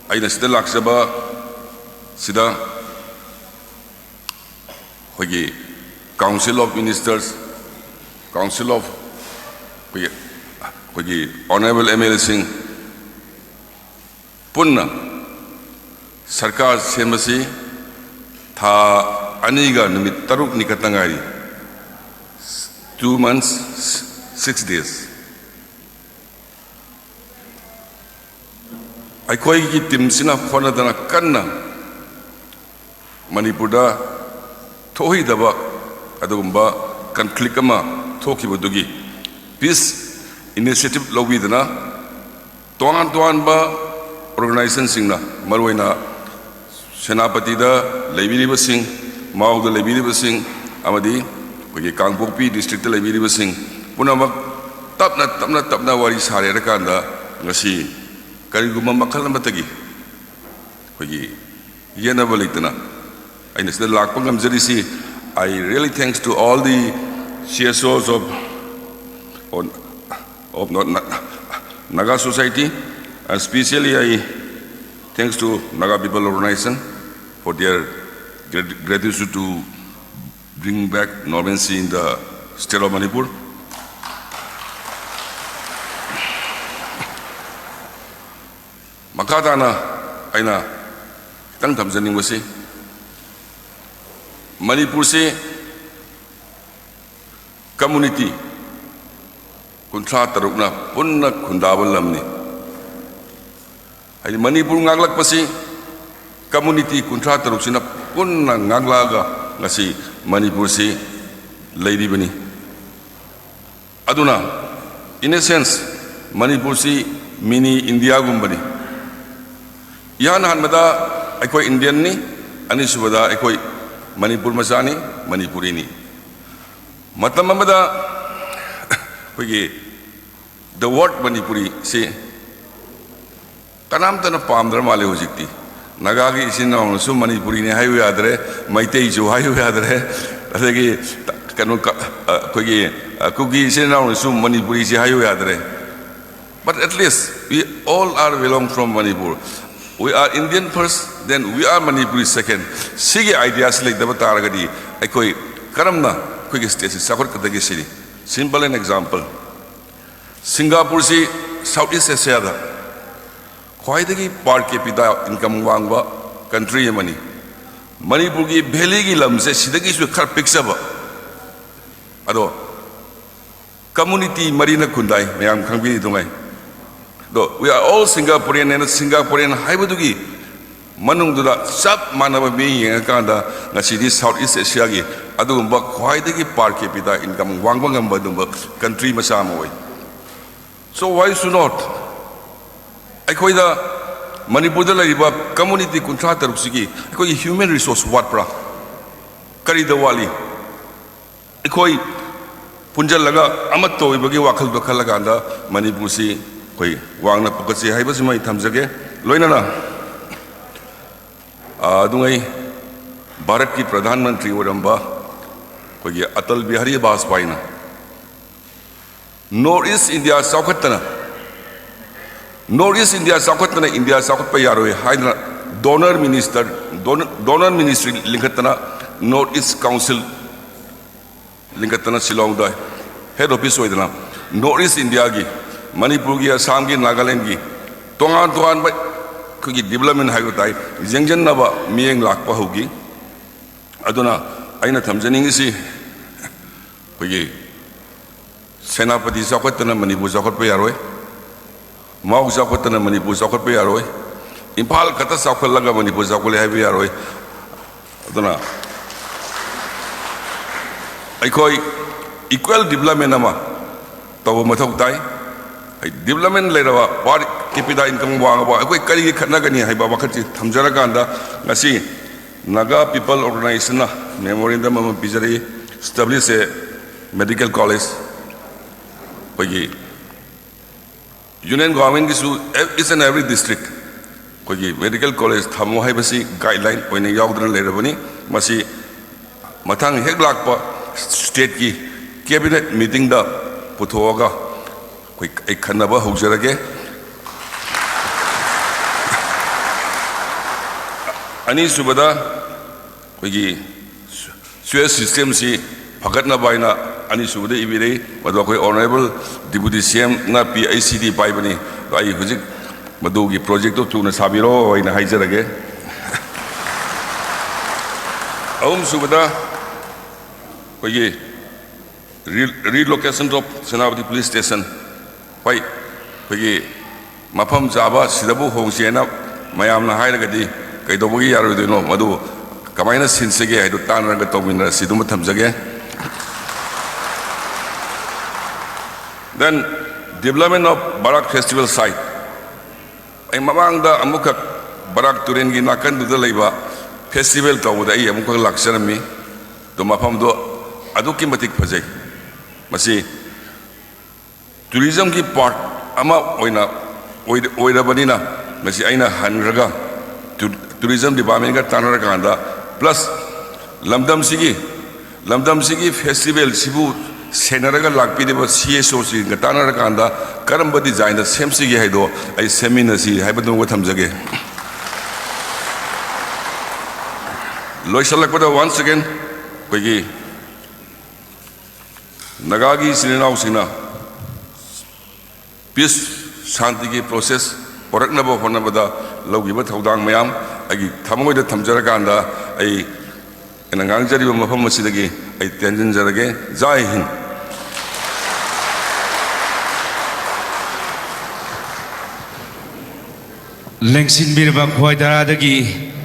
ꯑꯩꯅ ꯁꯤꯗ ꯂꯥꯛꯆꯕ ꯁꯤꯗ ꯑꯩꯈꯣꯏꯒꯤ council of ministers council of ꯑꯩꯈꯣꯏꯒꯤ ꯑꯣꯅꯔꯦꯕꯜ MLAꯁꯤꯡ ꯄꯨꯟꯅ ꯁꯔꯀꯥꯔ ꯁꯦꯝꯕꯁꯤ ꯊꯥ ꯑꯅꯤꯒ ꯅꯨꯃꯤꯠ 6ꯅꯤ ꯈꯛꯇ ꯉꯥꯏꯔꯤ 2 months 6 days ꯑꯩꯈꯣꯏꯒꯤ ꯇꯤꯝꯁꯤꯅ ꯍꯣꯠꯅꯗꯅ ꯀꯟꯅ ꯃꯅꯤꯄꯨꯔꯗ ꯊꯣꯛꯍꯩꯗꯕ ꯑꯗꯨꯒꯨꯝꯕ ꯀꯟꯐ꯭ꯂꯤꯛ ꯑꯃ ꯊꯣꯛꯈꯤꯕꯗꯨꯒꯤ ꯄꯤꯁ ꯏꯅꯤꯁꯤꯌꯦꯇꯤꯚ ꯂꯧꯕꯤꯗꯅ ꯇꯣꯉꯥꯟ ꯇꯣꯉꯥꯟꯕ ꯑꯣꯔꯒꯅꯥꯏꯖꯦꯁꯟꯁꯤꯡꯅ ꯃꯔꯨꯑꯣꯏꯅ ꯁꯦꯅꯥꯄꯇꯤꯗ ꯂꯩꯕꯤꯔꯤꯕꯁꯤꯡ ꯃꯥꯎꯗ ꯂꯩꯕꯤꯔꯤꯕꯁꯤꯡ ꯑꯃꯗꯤ ꯑꯩꯈꯣꯏꯒꯤ ꯀꯥꯡꯄꯣꯛꯄꯤ ꯗꯤꯁꯇ꯭ꯔꯤꯛꯇ ꯂꯩꯕꯤꯔꯤꯕꯁꯤꯡ ꯄꯨꯝꯅꯃꯛ ꯇꯞꯅ ꯋꯥꯔꯤ ꯁꯥꯔꯦꯔꯀꯥꯟꯗ ꯉꯁꯤ ꯀꯔꯤꯒꯨꯝꯕ ꯃꯈꯜ ꯑꯃꯇꯒꯤ ꯑꯩꯈꯣꯏꯒꯤ ꯌꯦꯠꯅꯕ ꯂꯩꯇꯅ ꯑꯩꯅ ꯁꯤꯗ ꯂꯥꯛꯄ ꯉꯝꯖꯔꯤꯁꯤ I really thanks to all the CSOs of Naga society, and especially I thanks to Naga People Organization for their gratitude to bring back normalcy in the state of Manipur. Makadana aina tang tamjaningwasi Manipur se community kuntra tarukna punna khundabal lamni ai Manipur ngaglak pasi community kuntra taruksina punna ngaglaga ngasi Manipur se leiribani aduna in a sense Manipur se mini India gumbani yan hanmada aikoi Indian ni ani subada aikoi Manipur masani Manipuri ni matam amada koigi the word Manipuri se kanam tana pamdra male hojikti naga gi isinna su Manipuri ne hayu yadre maitei ju hayu yadre adagi kanu koigi kugi isinna su Manipuri se hayu yadre but at least we all are belong from Manipur. We are Indian first, then we are Manipuri second. Sige ideas like the Bataragadi, I koi Karamna, quick state, Sakor Katagisi. Simple an example. Singapore si Southeast Asia. Quite the part capita income wangwa country money. Manipuri Beligi Lamse, Sidagis with car picks up. Ado community Marina Kundai, Mayam Kambi Dumai. We are all Singaporean and Singaporean Haibadugi Manungdura Sap Manava being a Kanda, Nasidi Southeast Asia, Adumba, Quaidagi per capita income, Wangwangam Badumba, country Masamaway. So why should not? I call the Manipur community contractor Sigi, I call human resource Watpra, Kari the Wali, I call Punjalaga Amato, Ibagi Wakal Kalaganda, Manipusi. Koi wangna pukasi haibasi mai thamjage loinana adungai Bharat ki Pradhan Mantri oramba koi Atal Bihari Vajpayee na North India Saukhatana India Saukhat pa yaroi haidna donor ministry linkatana North East Council linkatana Shillong da head office oidana North East India gi Manipur ki Assam ki Nagaland ki tongan ba kugi development hayo tai jengjen na ba mieng lakpa hogi aduna aina thamjaning si kugi Senapati Sakhatana Manipur Sakhat pa yaroi Mau Sakhatana Manipur Sakhat pa yaroi Impal kata Sakhal laga Manipur Sakhal hai pa yaroi aduna aikoi equal development ama taw mathau tai development later part capita income wangwa akoi kari khanagani haiba wakhati thamjaraganda ngasi Naga People Organization na memorandum am bijari establish a medical college kogi union government gisu is in every district kogi medical college thamo haibasi guideline oine yaudran lerabani masi mathang hek lakpa state ki cabinet meeting da puthoga koi ek khanaba hojrage ꯑꯅꯤꯁꯨꯕꯗ ꯑꯩꯈꯣꯏꯒꯤ ꯁ꯭ꯋꯦꯁ ꯁꯤꯁꯇꯦꯝꯁꯤ ꯐꯒꯠꯅꯕ ꯍꯥꯏꯅ ꯑꯅꯤꯁꯨꯕꯗ ꯏꯕꯤꯔꯤ ꯃꯗꯨ ꯑꯩꯈꯣꯏ honourable deputy ꯁꯤꯑꯦꯝꯅ PICD ꯄꯥꯏꯕꯅꯤ ꯑꯗꯣ ꯑꯩ ꯍꯧꯖꯤꯛ ꯃꯗꯨꯒꯤ ꯄ꯭ꯔꯣꯖꯦꯛꯇꯨ ꯊꯨꯅ ꯁꯥꯕꯤꯔꯣ ꯍꯥꯏꯅ ꯍꯥꯏꯖꯔꯒꯦ ꯑꯍꯨꯝꯁꯨꯕꯗ ꯑꯩꯈꯣꯏꯒꯤ ꯔꯤꯂꯣꯀꯦꯁꯟ ꯑꯣꯐ ꯁꯦꯅꯥꯄꯇꯤ ꯄꯨꯂꯤꯁ ꯁ꯭ꯇꯦꯁꯟ ꯍꯣꯏ ꯑꯩꯈꯣꯏꯒꯤ ꯃꯐꯝ ꯆꯥꯕ ꯁꯤꯗꯕꯨ ꯍꯣꯡꯁꯦꯅ ꯃꯌꯥꯝꯅ ꯍꯥꯏꯔꯒꯗꯤ ꯀꯩꯗꯧꯕꯒꯤ ꯌꯥꯔꯣꯏꯗꯣꯏꯅꯣ ꯃꯗꯨ ꯀꯃꯥꯏꯅ ꯁꯤꯟꯁꯤꯒꯦ ꯍꯥꯏꯗꯨ ꯇꯥꯟꯅꯔꯒ ꯇꯧꯃꯤꯟꯅꯔꯁꯤ ꯑꯗꯨꯃ ꯊꯝꯖꯒꯦ Then development of Barak Festival site ꯑꯩ ꯃꯃꯥꯡꯗ ꯑꯃꯨꯛꯈꯛ Barak Turengi ꯅꯥꯀꯟꯗꯨꯗ ꯂꯩꯕ ꯐꯦꯁꯇꯤꯚꯦꯜ ꯇꯧꯕꯗ ꯑꯩ ꯑꯃꯨꯛꯈꯛ ꯂꯥꯛꯆꯔꯝꯃꯤ ꯑꯗꯨ ꯃꯐꯝꯗꯣ ꯑꯗꯨꯛꯀꯤ ꯃꯇꯤꯛ ꯐꯖꯩ ꯃꯁꯤ ꯇꯨꯔꯤꯖꯝꯒꯤ ꯄꯥꯔꯠ ꯑꯃ ꯑꯣꯏꯅ ꯑꯣꯏꯔꯕꯅꯤꯅ ꯃꯁꯤ ꯑꯩꯅ ꯍꯟꯈ꯭ꯔꯒ ꯇꯨꯔꯤꯖꯝ ꯗꯤꯄꯥꯔꯠꯃꯦꯟꯠꯒ ꯇꯥꯟꯅꯔꯀꯥꯟꯗ ꯄ꯭ꯂꯁ ꯂꯝꯗꯝꯁꯤꯒꯤ ꯐꯦꯁꯇꯤꯚꯦꯜꯁꯤꯕꯨ ꯁꯦꯟꯅꯔꯒ ꯂꯥꯛꯄꯤꯔꯤꯕ CSOꯁꯤꯡꯒ ꯇꯥꯟꯅꯔꯀꯥꯟꯗ ꯀꯔꯝꯕ ꯗꯤꯖꯥꯏꯟꯗ ꯁꯦꯝꯁꯤꯒꯦ ꯍꯥꯏꯗꯣ ꯑꯩ ꯁꯦꯝꯃꯤꯟꯅꯁꯤ ꯍꯥꯏꯕꯗꯨꯃꯒ ꯊꯝꯖꯒꯦ ꯂꯣꯏꯁꯤꯜꯂꯛꯄꯗ once again ꯑꯩꯈꯣꯏꯒꯤ ꯅꯥꯒꯥꯒꯤ ꯏꯆꯤꯜ ꯏꯅꯥꯎꯁꯤꯡꯅ ꯄꯤꯁ ꯁꯥꯟꯇꯤꯒꯤ ꯄ꯭ꯔꯣꯁꯦꯁ ꯄꯨꯔꯛꯅꯕ ꯍꯣꯠꯅꯕꯗ ꯂꯧꯈꯤꯕ ꯊꯧꯗꯥꯡ ꯃꯌꯥꯝ ꯑꯩꯒꯤ ꯊꯃꯣꯏꯗ ꯊꯝꯖꯔꯀꯥꯟꯗ ꯑꯩꯅ ꯉꯥꯡꯖꯔꯤꯕ ꯃꯐꯝ ꯑꯁꯤꯗꯒꯤ ꯑꯩ ꯇꯦꯟꯖꯤꯟꯖꯔꯒꯦ ꯖꯥꯏ ꯍꯤꯟꯗ ꯂꯦꯡꯁꯤꯟꯕꯤꯔꯕ ꯈ꯭ꯋꯥꯏꯗꯥꯔꯥꯗꯒꯤ